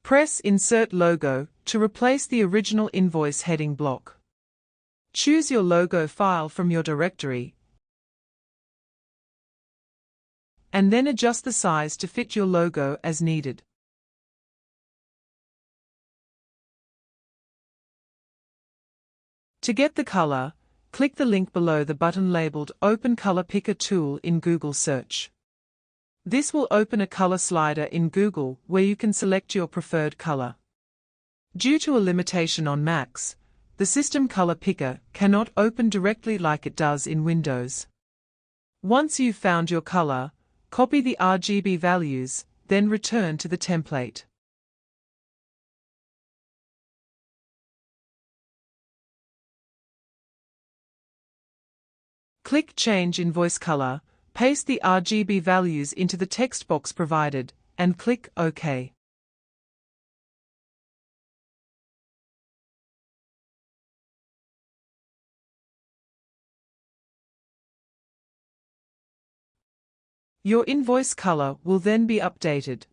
Press Insert Logo to replace the original invoice heading block. Choose your logo file from your directory and then adjust the size to fit your logo as needed. To get the color, click the link below the button labeled Open Color Picker Tool in Google Search. This will open a color slider in Google where you can select your preferred color. Due to a limitation on Macs, the System Color Picker cannot open directly like it does in Windows. Once you've found your color, copy the RGB values, then return to the template. Click Change Invoice Color, paste the RGB values into the text box provided, and click OK. Your invoice color will then be updated.